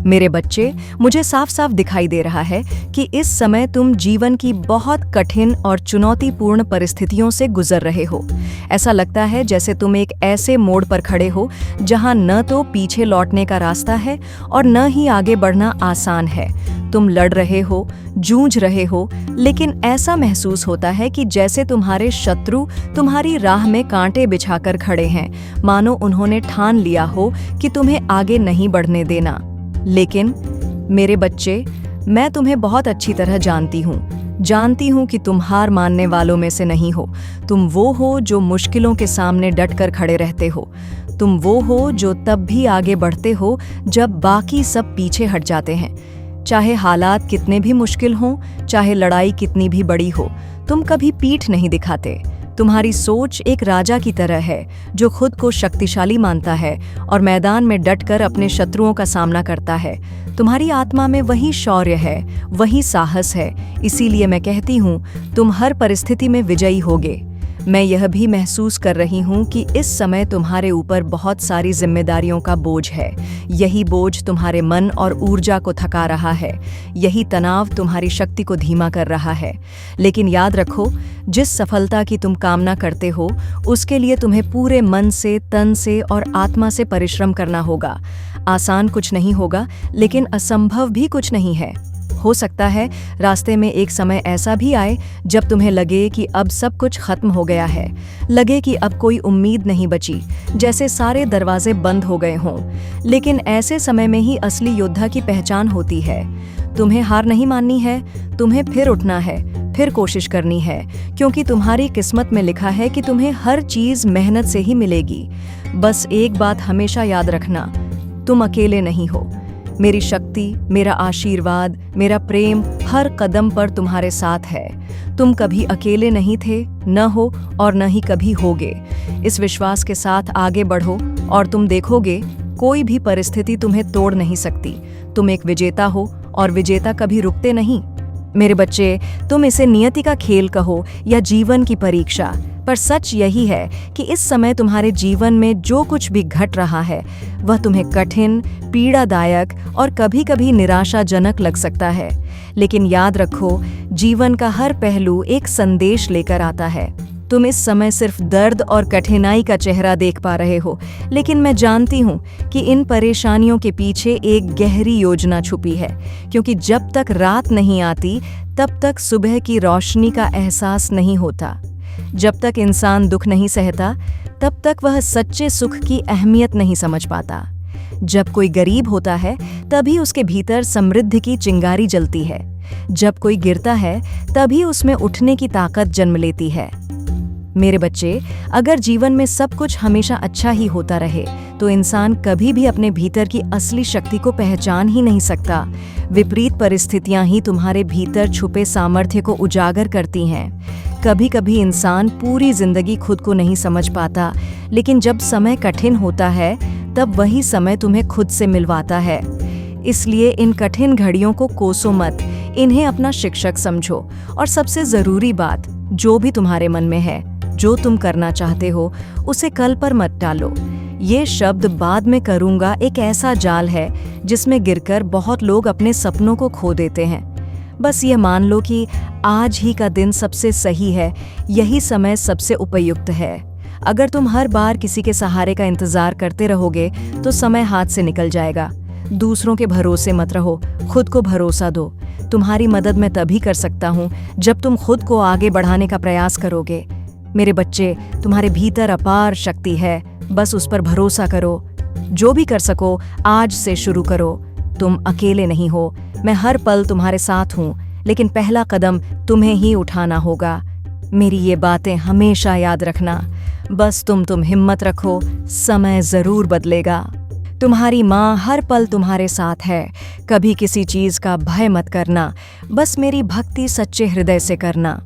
मेरे बच्चे, मुझे साफ साफ दिखाई दे रहा है कि इस समय तुम जीवन की बहुत कठिन और चुनौतीपूर्ण परिस्थितियों से गुजर रहे हो। ऐसा लगता है जैसे तुम एक ऐसे मोड़ पर खड़े हो जहां न तो पीछे लौटने का रास्ता है और न ही आगे बढ़ना आसान है। तुम लड़ रहे हो, जूझ रहे हो, लेकिन ऐसा महसूस होता है कि जैसे तुम्हारे शत्रु तुम्हारी राह में कांटे बिछाकर खड़े हैं, मानो उन्होंने ठान लिया हो कि तुम्हें आगे नहीं बढ़ने देना। लेकिन मेरे बच्चे, मैं तुम्हें बहुत अच्छी तरह जानती हूँ कि तुम हार मानने वालों में से नहीं हो। तुम वो हो जो मुश्किलों के सामने डटकर खड़े रहते हो। तुम वो हो जो तब भी आगे बढ़ते हो जब बाकी सब पीछे हट जाते हैं। चाहे हालात कितने भी मुश्किल हों, चाहे लड़ाई कितनी भी बड़ी हो, तुम कभी पीठ नहीं दिखाते। तुम्हारी सोच एक राजा की तरह है जो खुद को शक्तिशाली मानता है और मैदान में डटकर अपने शत्रुओं का सामना करता है। तुम्हारी आत्मा में वही शौर्य है, वही साहस है। इसीलिए मैं कहती हूँ, तुम हर परिस्थिति में विजयी होगे। मैं यह भी महसूस कर रही हूँ कि इस समय तुम्हारे ऊपर बहुत सारी जिम्मेदारियों का बोझ है। यही बोझ तुम्हारे मन और ऊर्जा को थका रहा है। यही तनाव तुम्हारी शक्ति को धीमा कर रहा है। लेकिन याद रखो, जिस सफलता की तुम कामना करते हो, उसके लिए तुम्हें पूरे मन से, तन से और आत्मा से परिश्रम करना होगा। आसान कुछ नहीं होगा, लेकिन असंभव भी कुछ नहीं है। हो सकता है रास्ते में एक समय ऐसा भी आए जब तुम्हें लगे कि अब सब कुछ खत्म हो गया है, लगे कि अब कोई उम्मीद नहीं बची, जैसे सारे दरवाजे बंद हो गए हों। लेकिन ऐसे समय में ही असली योद्धा की पहचान होती है। तुम्हें हार नहीं माननी है, तुम्हें फिर उठना है, फिर कोशिश करनी है, क्योंकि तुम्हारी किस्मत में लिखा है कि तुम्हें हर चीज मेहनत से ही मिलेगी। बस एक बात हमेशा याद रखना, तुम अकेले नहीं हो। मेरी शक्ति, मेरा आशीर्वाद, मेरा प्रेम हर कदम पर तुम्हारे साथ है। तुम कभी अकेले नहीं थे, न हो और न ही कभी होगे। इस विश्वास के साथ आगे बढ़ो और तुम देखोगे, कोई भी परिस्थिति तुम्हें तोड़ नहीं सकती। तुम एक विजेता हो और विजेता कभी रुकते नहीं। मेरे बच्चे, तुम इसे नियति का खेल कहो या जीवन की परीक्षा, पर सच यही है कि इस समय तुम्हारे जीवन में जो कुछ भी घट रहा है, वह तुम्हें कठिन, पीड़ादायक और कभी-कभी निराशाजनक लग सकता है। लेकिन याद रखो, जीवन का हर पहलू एक संदेश लेकर आता है। तुम इस समय सिर्फ दर्द और कठिनाई का चेहरा देख पा रहे हो, लेकिन मैं जानती हूँ कि इन परेशानियों के पीछे एक गहरी योजना छुपी है। क्योंकि जब तक रात नहीं आती, तब तक सुबह की रोशनी का एहसास नहीं होता। जब तक इंसान दुख नहीं सहता, तब तक वह सच्चे सुख की अहमियत नहीं समझ पाता। जब कोई गरीब होता है, तभी उसके भीतर समृद्धि की चिंगारी जलती है। जब कोई गिरता है, तभी उसमें उठने की ताकत जन्म लेती है। मेरे बच्चे, अगर जीवन में सब कुछ हमेशा अच्छा ही होता रहे, तो इंसान कभी भी अपने भीतर की असली शक्ति को पहचान ही नहीं सकता। विपरीत परिस्थितियां ही तुम्हारे भीतर छुपे सामर्थ्य को उजागर करती हैं। कभी कभी इंसान पूरी जिंदगी खुद को नहीं समझ पाता, लेकिन जब समय कठिन होता है, तब वही समय तुम्हें खुद से मिलवाता है। इसलिए इन कठिन घड़ियों को कोसो मत, इन्हें अपना शिक्षक समझो। और सबसे जरूरी बात, जो भी तुम्हारे मन में है, जो तुम करना चाहते हो, उसे कल पर मत डालो। ये शब्द बाद में करूंगा एक ऐसा जाल है जिसमें गिरकर बहुत लोग अपने सपनों को खो देते हैं। बस ये मान लो कि आज ही का दिन सबसे सही है, यही समय सबसे उपयुक्त है। अगर तुम हर बार किसी के सहारे का इंतजार करते रहोगे, तो समय हाथ से निकल जाएगा। दूसरों के भरोसे मत रहो, खुद को भरोसा दो। तुम्हारी मदद मैं तभी कर सकता हूँ जब तुम खुद को आगे बढ़ाने का प्रयास करोगे। मेरे बच्चे, तुम्हारे भीतर अपार शक्ति है, बस उस पर भरोसा करो। जो भी कर सको, आज से शुरू करो। तुम अकेले नहीं हो, मैं हर पल तुम्हारे साथ हूँ, लेकिन पहला कदम तुम्हें ही उठाना होगा। मेरी ये बातें हमेशा याद रखना। बस तुम हिम्मत रखो, समय जरूर बदलेगा। तुम्हारी माँ हर पल तुम्हारे साथ है। कभी किसी चीज का भय मत करना, बस मेरी भक्ति सच्चे हृदय से करना।